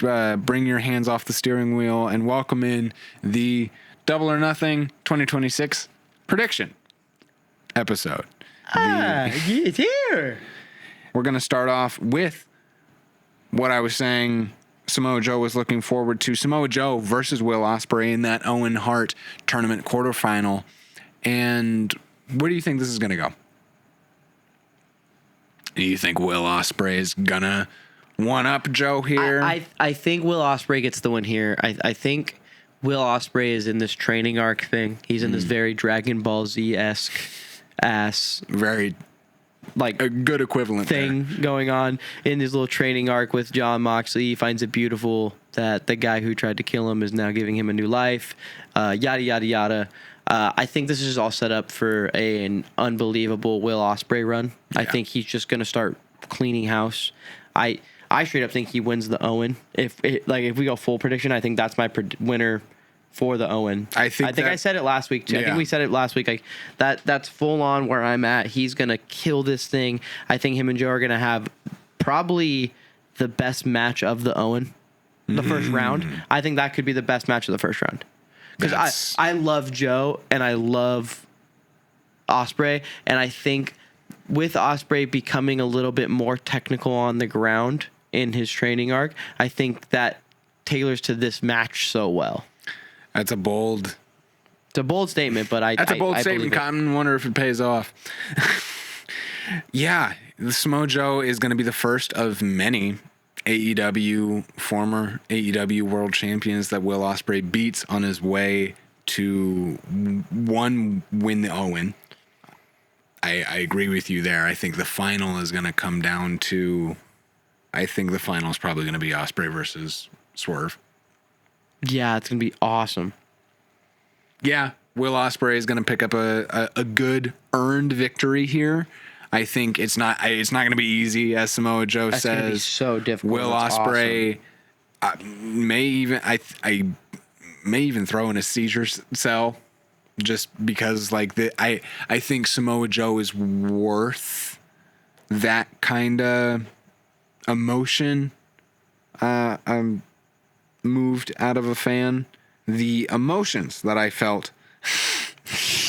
bring your hands off the steering wheel and welcome in the Double or Nothing 2026 prediction episode. It's here. We're going to start off with what I was saying Samoa Joe was looking forward to. Samoa Joe versus Will Ospreay in that Owen Hart tournament quarterfinal. And where do you think this is going to go? Do you think Will Ospreay is going to one-up Joe here? I think Will Ospreay gets the win here. I think Will Ospreay is in this training arc thing. He's in this very Dragon Ball Z-esque ass. Very, like, a good equivalent thing there. Going on in his little training arc with John Moxley. He finds it beautiful that the guy who tried to kill him is now giving him a new life. Yada, yada, yada. I think this is all set up for an unbelievable Will Ospreay run. Yeah. I think he's just going to start cleaning house. I straight up think he wins the Owen. If we go full prediction, I think that's my winner for the Owen. I think I said it last week too. Yeah. I think we said it last week. Like that's full on where I'm at. He's going to kill this thing. I think him and Joe are going to have probably the best match of the Owen, the first round. I think that could be the best match of the first round. Because I love Joe and I love Ospreay, and I think with Ospreay becoming a little bit more technical on the ground in his training arc, I think that tailors to this match so well. That's a bold... It's a bold statement, but That's a bold statement, Cotton. Wonder if it pays off. Yeah, the Samoa Joe is going to be the first of many former AEW world champions that Will Ospreay beats on his way to win the Owen. I agree with you there. I think the final is going to come down to... I think the final is probably going to be Ospreay versus Swerve. Yeah, it's going to be awesome. Yeah, Will Ospreay is going to pick up a good earned victory here. I think it's not going to be easy, as Samoa Joe says. It's going to be so difficult. Will Ospreay may even throw in a seizure cell, just because I think Samoa Joe is worth that kind of emotion. I'm moved out of a fan. The emotions that I felt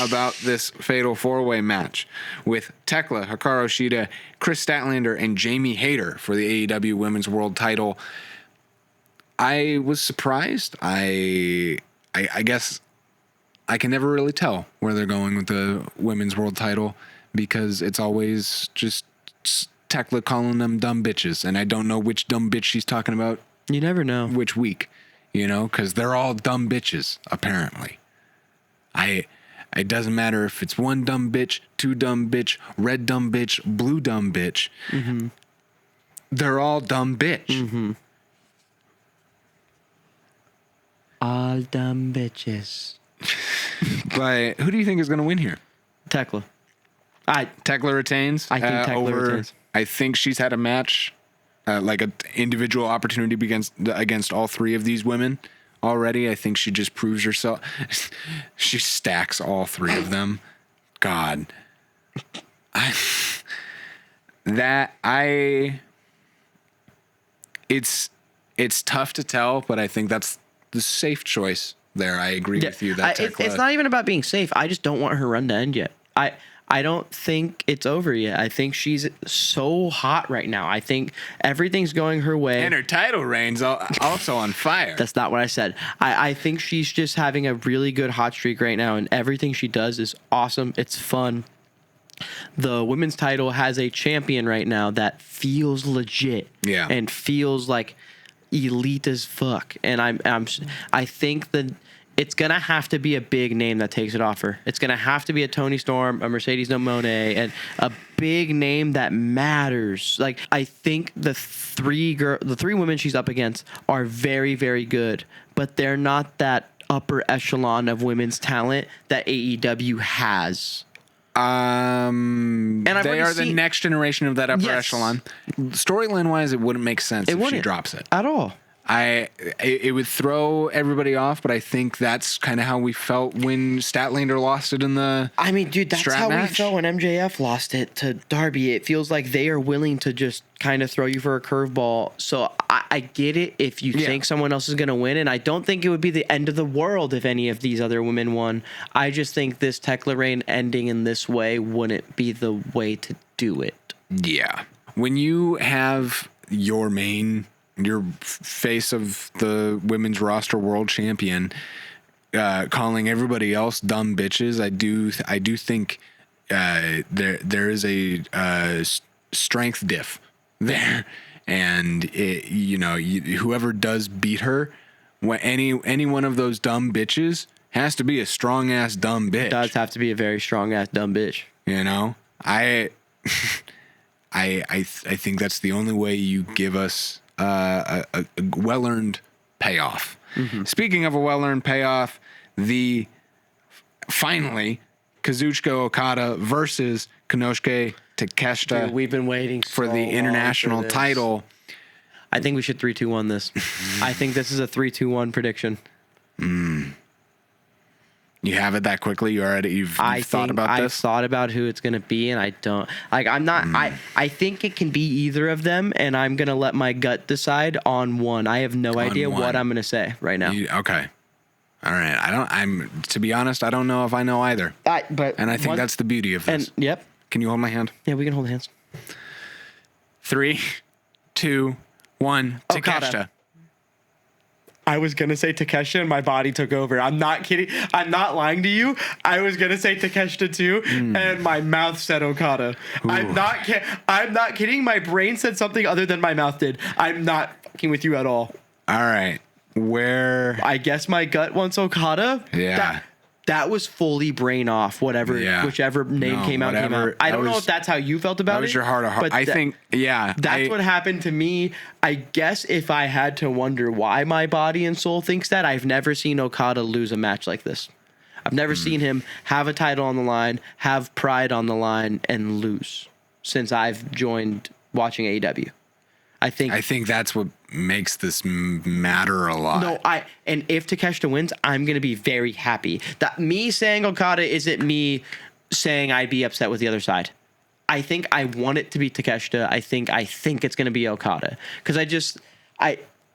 about this fatal four-way match with Thekla, Hikaru Shida, Chris Statlander, and Jamie Hayter for the AEW Women's World Title. I was surprised. I guess I can never really tell where they're going with the Women's World Title, because it's always just Thekla calling them dumb bitches, and I don't know which dumb bitch she's talking about. You never know. Which week, because they're all dumb bitches, apparently. It doesn't matter if it's one dumb bitch, two dumb bitch, red dumb bitch, blue dumb bitch. Mm-hmm. They're all dumb bitch. Mm-hmm. All dumb bitches. But who do you think is going to win here? Thekla. Thekla retains. I think Thekla retains. I think she's had a match, like an individual opportunity against all three of these women already. I think she just proves herself. She stacks all three of them. God. It's tough to tell, but I think that's the safe choice there. I agree with you. It's not even about being safe. I just don't want her run to end yet. I don't think it's over yet. I think she's so hot right now. I think everything's going her way. And her title reign's also on fire. That's not what I said. I think she's just having a really good hot streak right now, and everything she does is awesome. It's fun. The women's title has a champion right now that feels legit. Yeah. And feels like elite as fuck. And I think that it's going to have to be a big name that takes it off her. It's going to have to be a Toni Storm, a Mercedes Moné, and a big name that matters. Like, I think the three women she's up against are very, very good, but they're not that upper echelon of women's talent that AEW has. They are the next generation of that upper echelon. Storyline wise, it wouldn't make sense if she drops it at all. It would throw everybody off, but I think that's kind of how we felt when Statlander lost it in the. I mean, dude, that's how match. we felt when MJF lost it to Darby. It feels like they are willing to just kind of throw you for a curveball. So I get it if you think someone else is going to win, and I don't think it would be the end of the world if any of these other women won. I just think this Thekla reign ending in this way wouldn't be the way to do it. Yeah. When you have your face of the women's roster world champion calling everybody else dumb bitches, I do think there is a strength diff there, and whoever does beat her, any one of those dumb bitches has to be a strong ass dumb bitch. Does have to be a very strong ass dumb bitch. I think that's the only way you give us a well-earned payoff. Mm-hmm. Speaking of a well-earned payoff, finally Kazuchika Okada versus Konosuke Takeshita. Dude, we've been waiting for the international title. I think we should 3-2-1 this. I think this is a 3-2-1 prediction. You have it that quickly? You've thought about this? I've thought about who it's going to be, and I don't... I'm not... I think it can be either of them, and I'm going to let my gut decide on one. I have no idea what I'm going to say right now. Okay. All right. To be honest, I don't know if I know either. And I think that's the beauty of this. Yep. Can you hold my hand? Yeah, we can hold hands. 3, 2, 1. Takeshita. I was going to say Takeshita and my body took over. I'm not kidding. I'm not lying to you. I was going to say Takeshita too, and my mouth said Okada. Ooh. I'm not kidding. My brain said something other than my mouth did. I'm not fucking with you at all. All right. I guess my gut wants Okada. Yeah. That was fully brain off, whichever name came out. I don't know if that's how you felt about it. That was your heart of heart. I think, That's what happened to me. I guess if I had to wonder why my body and soul thinks that, I've never seen Okada lose a match like this. I've never seen him have a title on the line, have pride on the line, and lose since I've joined watching AEW. I think that's what makes this matter a lot. And if Takeshita wins, I'm going to be very happy. That me saying Okada isn't me saying I'd be upset with the other side. I think I want it to be Takeshita. I think it's going to be Okada. Because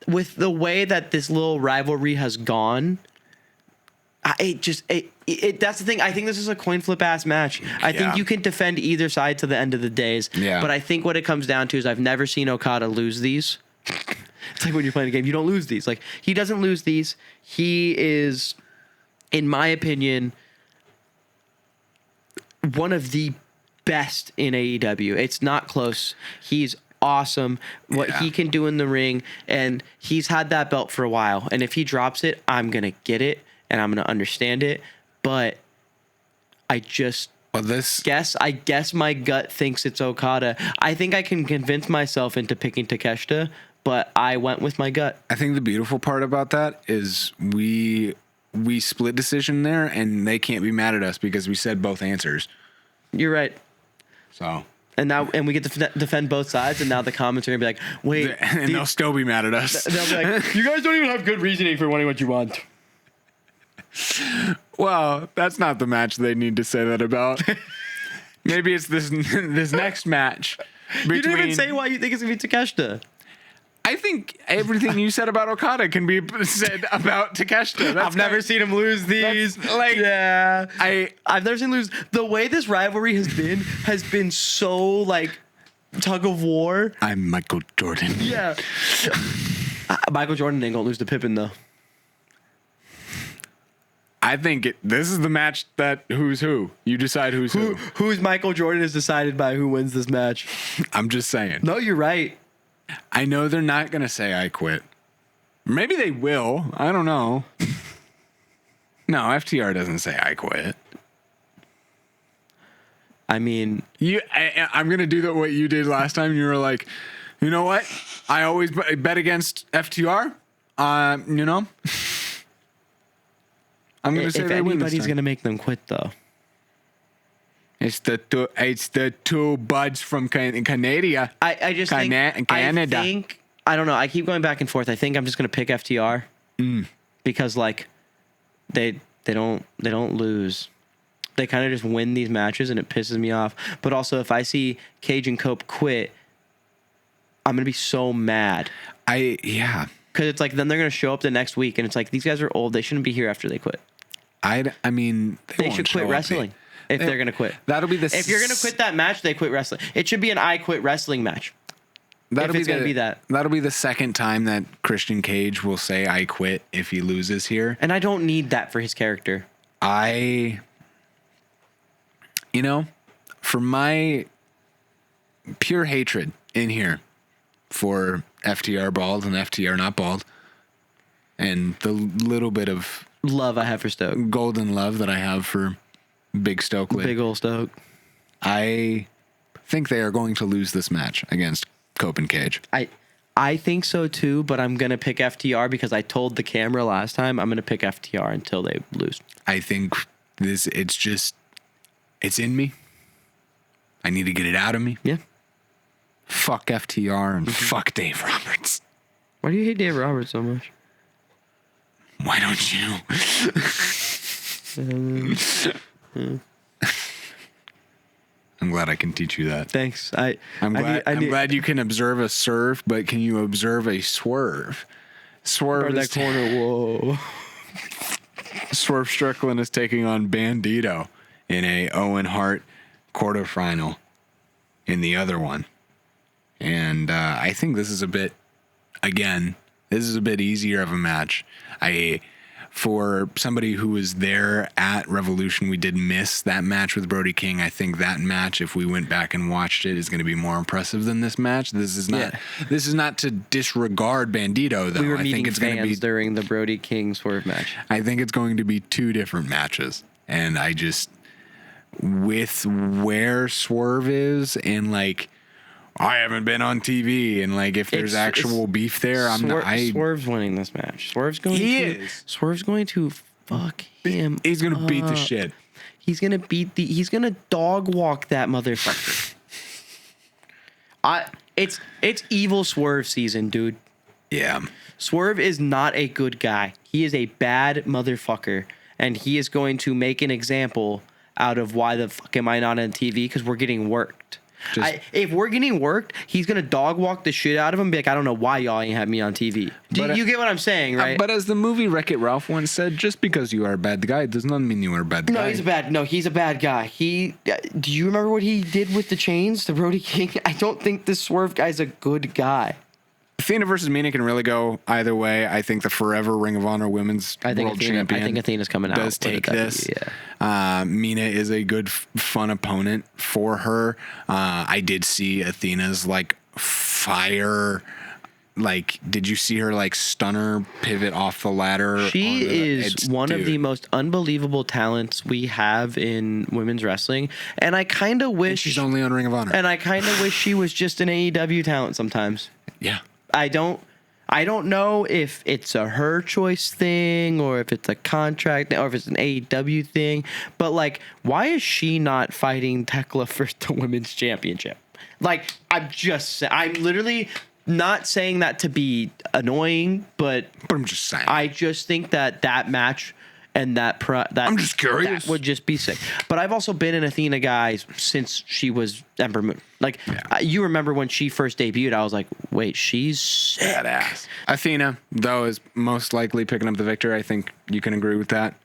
with the way that this little rivalry has gone, that's the thing. I think this is a coin flip ass match. I think you can defend either side to the end of the days. Yeah. But I think what it comes down to is I've never seen Okada lose these. It's like when you're playing a game, you don't lose these. Like, he doesn't lose these. He is, in my opinion, one of the best in AEW. It's not close. He's awesome. What he can do in the ring, and he's had that belt for a while. And if he drops it, I'm going to get it, and I'm going to understand it. But I guess my gut thinks it's Okada. I think I can convince myself into picking Takeshita, but I went with my gut. I think the beautiful part about that is we split decision there, and they can't be mad at us because we said both answers. You're right. So. And we get to defend both sides, and now the comments are gonna be like, wait, and they'll still be mad at us. They'll be like, you guys don't even have good reasoning for wanting what you want. Well, that's not the match they need to say that about. Maybe it's this next match. You didn't even say why you think it's gonna be Takeshita. I think everything you said about Okada can be said about Takeshita. I've never seen him lose these. I've never seen him lose. The way this rivalry has been so like tug of war. I'm Michael Jordan. Yeah. Michael Jordan ain't gonna lose to Pippen though. I think this is the match that who's who. You decide who's who. Who's Michael Jordan is decided by who wins this match. I'm just saying. No, you're right. I know they're not going to say I quit. Maybe they will. I don't know. No, FTR doesn't say I quit. I mean... I'm going to do what you did last time. You were like, you know what? I always bet against FTR. I'm going to say they win this time. Anybody's going to make them quit, though. It's the two buds from Canada. I just Canada. think I don't know. I keep going back and forth. I think I'm just gonna pick FTR because like they don't lose. They kind of just win these matches, and it pisses me off. But also, if I see Cage and Cope quit, I'm gonna be so mad. Because it's like then they're gonna show up the next week, and it's like these guys are old. They shouldn't be here after they quit. I mean, they should quit wrestling if they're gonna quit. That'll be the. If you're gonna quit that match, they quit wrestling. It should be an I quit wrestling match. That'll be that. That'll be the second time that Christian Cage will say I quit if he loses here. And I don't need that for his character. For my pure hatred in here for FTR bald and FTR not bald, and the little bit of love I have for Stoke, golden love that I have for Big Stokely, big old Stoke, I think they are going to lose this match against Cope and Cage. I think so too, but I'm gonna pick FTR because I told the camera last time I'm gonna pick FTR until they lose. I think it's in me. I need to get it out of me. Yeah. Fuck FTR and fuck Dave Roberts. Why do you hate Dave Roberts so much? Why don't you? I'm glad I can teach you that. Thanks. I'm glad you can observe a serve, but can you observe a swerve? Swerve that corner. Whoa. Swerve Strickland is taking on Bandido in a Owen Hart quarterfinal in the other one. And I think this is a bit easier of a match. For somebody who was there at Revolution, we did miss that match with Brody King. I think that match, if we went back and watched it, is going to be more impressive than this match. This is not to disregard Bandido, though. We were I think it's going to be during the Brody King Swerve match. I think it's going to be two different matches, and with where Swerve is and like. I haven't been on TV, and like if there's actual beef there, Swerve's winning this match. Swerve's going to fuck him. He's gonna beat the shit. He's gonna dog walk that motherfucker. It's evil Swerve season, dude. Yeah. Swerve is not a good guy. He is a bad motherfucker, and he is going to make an example out of why the fuck am I not on TV? Because we're getting worked. If we're getting worked, he's going to dog walk the shit out of him and be like, I don't know why y'all ain't have me on TV. You get what I'm saying, right? But as the movie Wreck-It Ralph once said, just because you are a bad guy does not mean you are a bad guy. He's a bad guy. Do you remember what he did with the chains to Brody King? I don't think this Swerve guy's a good guy. Athena versus Mina can really go either way. I think the forever Ring of Honor Women's World Champion. I think Athena's coming out. Does take this. Yeah. Mina is a good, fun opponent for her. I did see Athena's like fire. Like, did you see her like stunner pivot off the ladder? She is one of the most unbelievable talents we have in women's wrestling, and I kind of wish she's only on Ring of Honor. And I kind of wish she was just an AEW talent sometimes. Yeah. I don't know if it's a her choice thing or if it's a contract or if it's an AEW thing, but like, why is she not fighting Thekla for the women's championship? Like, I'm literally not saying that to be annoying, but I'm just saying. I just think that match and that I'm just curious. That would just be sick. But I've also been an Athena guy since she was Ember Moon. Like, you remember when she first debuted, I was like, wait, she's sick. Badass. Athena, though, is most likely picking up the victory. I think you can agree with that.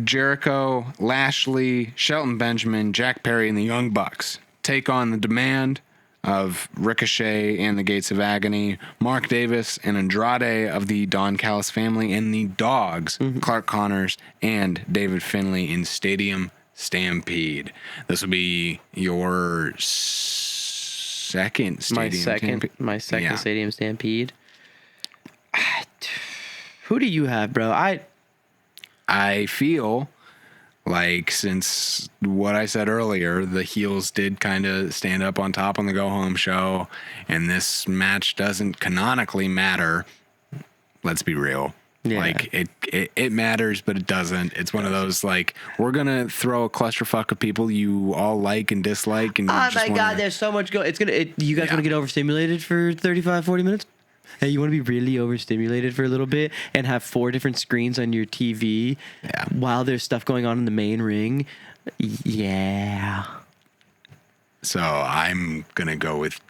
Jericho, Lashley, Shelton Benjamin, Jack Perry, and the Young Bucks take on the Demand of Ricochet and the Gates of Agony, Mark Davis and Andrade of the Don Callis family, and the Dogs, Clark Connors and David Finlay in Stadium Stampede. This will be your second Stadium My second Stadium Stampede. Who do you have, bro? I feel like, since what I said earlier, the heels did kind of stand up on top on the go-home show, and this match doesn't canonically matter. Let's be real. Yeah. Like it matters, but it doesn't. It's one of those like we're gonna throw a clusterfuck of people you all like and dislike. And Oh my God, there's so much going. You guys want to get overstimulated for 35, 40 minutes? Hey, you want to be really overstimulated for a little bit and have 4 different screens on your TV while there's stuff going on in the main ring? Yeah. So I'm gonna go with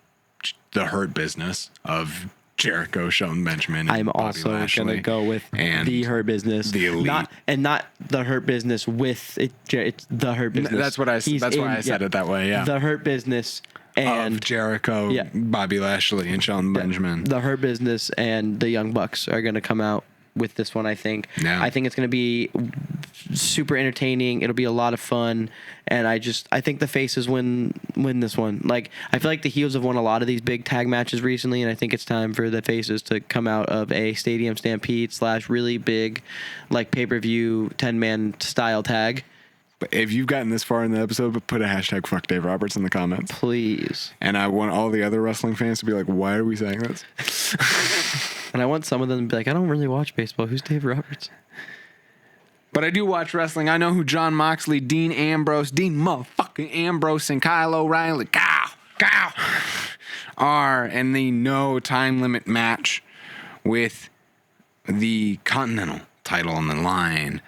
the Hurt Business of Jericho, Shelton Benjamin. And I'm Bobby also Lashley. gonna go with the Hurt Business, the Elite, not the Hurt Business with it. It's the Hurt Business. That's what I. That's why I said it that way. Yeah, the Hurt Business and of Jericho, Bobby Lashley, and Shelton Benjamin. The Hurt Business and the Young Bucks are gonna come out with this one. I think. Yeah. I think it's gonna be super entertaining. It'll be a lot of fun, and I think the faces win this one. Like I feel like the heels have won a lot of these big tag matches recently, and I think it's time for the faces to come out of a stadium stampede / really big, like pay-per-view 10-man style tag. If you've gotten this far in the episode, put a hashtag fuck Dave Roberts in the comments, please. And I want all the other wrestling fans to be like, "Why are we saying this?" And I want some of them to be like, "I don't really watch baseball. Who's Dave Roberts?" But I do watch wrestling. I know who Jon Moxley, Dean motherfucking Ambrose, and Kyle O'Reilly are in the no time limit match with the Continental title on the line.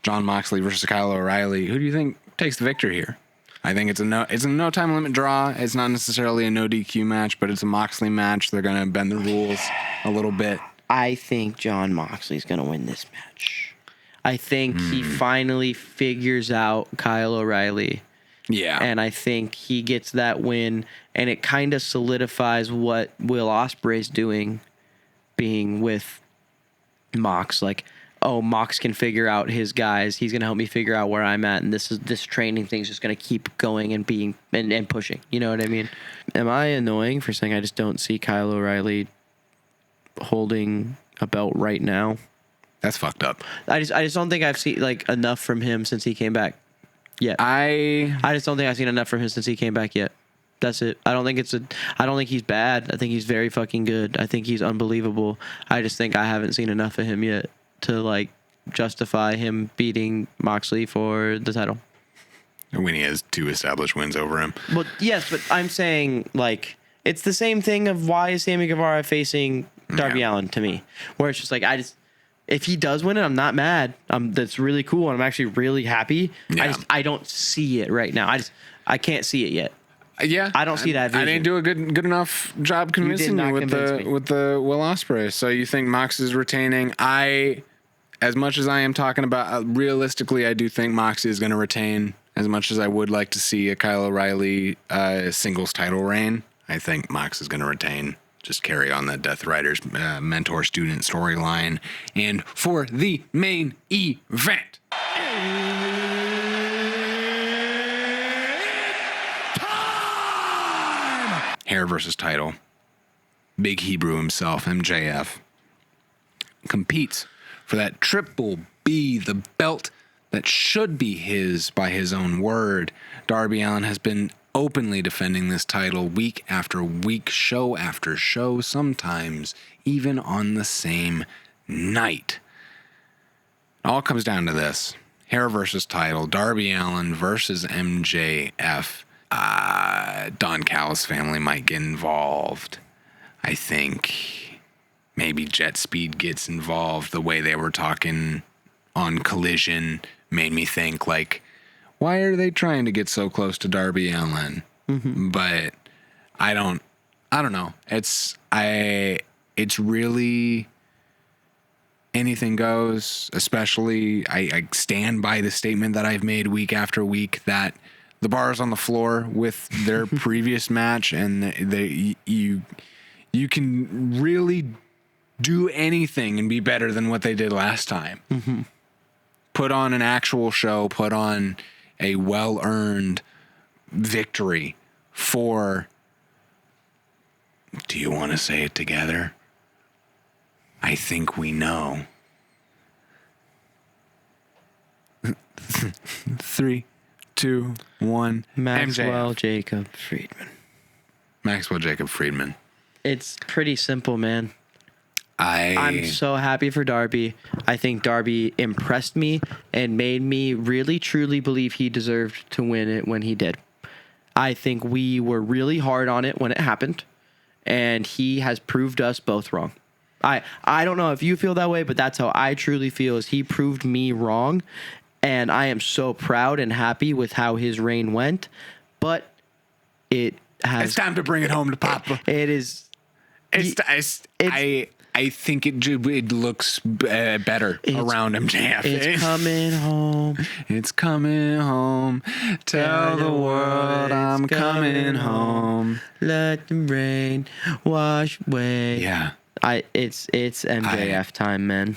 Jon Moxley versus Kyle O'Reilly. Who do you think takes the victory here? I think it's a no time limit draw. It's not necessarily a no DQ match, but it's a Moxley match. They're gonna bend the rules a little bit. I think Jon Moxley's gonna win this match. I think he finally figures out Kyle O'Reilly. Yeah. And I think he gets that win, and it kind of solidifies what Will Ospreay's doing, being with Mox. Like, oh, Mox can figure out his guys. He's going to help me figure out where I'm at, and this training thing's just going to keep going and being and pushing. You know what I mean? Am I annoying for saying I just don't see Kyle O'Reilly holding a belt right now? That's fucked up. I just don't think I've seen like enough from him since he came back yet. I just don't think I've seen enough from him since he came back yet. That's it. I don't think he's bad. I think he's very fucking good. I think he's unbelievable. I just think I haven't seen enough of him yet to like justify him beating Moxley for the title. When he has 2 established wins over him. Well, yes, but I'm saying like it's the same thing of why is Sammy Guevara facing Darby Allin to me, where it's just like if he does win it, I'm not mad. That's really cool, and I'm actually really happy. Yeah. I don't see it right now. I can't see it yet. Yeah, I don't see that vision. I didn't do a good enough job convincing you with the Will Ospreay. So you think Mox is retaining? As much as I am talking about, realistically, I do think Mox is going to retain. As much as I would like to see a Kyle O'Reilly singles title reign, I think Mox is going to retain. Just carry on the Death Riders mentor-student storyline. And for the main event, hair versus title. Big Hebrew himself, MJF, competes for that Triple B, the belt that should be his by his own word. Darby Allin has been openly defending this title week after week, show after show, sometimes even on the same night. It all comes down to this. Hair versus title. Darby Allin versus MJF. Don Callis' family might get involved. I think maybe Jet Speed gets involved. The way they were talking on Collision made me think, like, why are they trying to get so close to Darby Allin? Mm-hmm. But I don't know. It's really anything goes, especially I stand by the statement that I've made week after week that the bar is on the floor with their previous match, and you can really do anything and be better than what they did last time. Mm-hmm. Put on an actual show, put on a well-earned victory for, do you want to say it together? I think we know. 3, 2, 1. Maxwell MJF. Jacob Friedman. Maxwell Jacob Friedman. It's pretty simple, man. I'm so happy for Darby. I think Darby impressed me and made me really truly believe he deserved to win it when he did. I think we were really hard on it when it happened, and he has proved us both wrong. I don't know if you feel that way, but that's how I truly feel, is he proved me wrong, and I am so proud and happy with how his reign went, but it's time to bring it home to Papa. It is. I think it looks better around MJF. It's coming home. It's coming home. Tell the world I'm coming home. Let the rain wash away. Yeah. It's MJF time, man.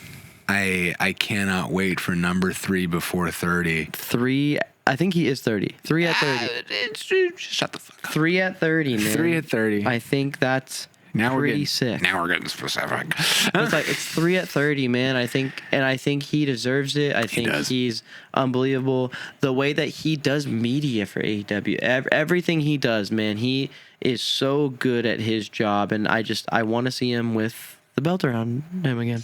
I cannot wait for number 3 before 30. 3. I think he is 30. 3 at 30. Shut the fuck up. 3 at 30, man. 3 at 30. I think that's pretty sick. Now we're getting specific. It's 3 at 30, man. I think he deserves it. I think he's unbelievable. The way that he does media for AEW, everything he does, man, he is so good at his job, and I want to see him with the belt around him again.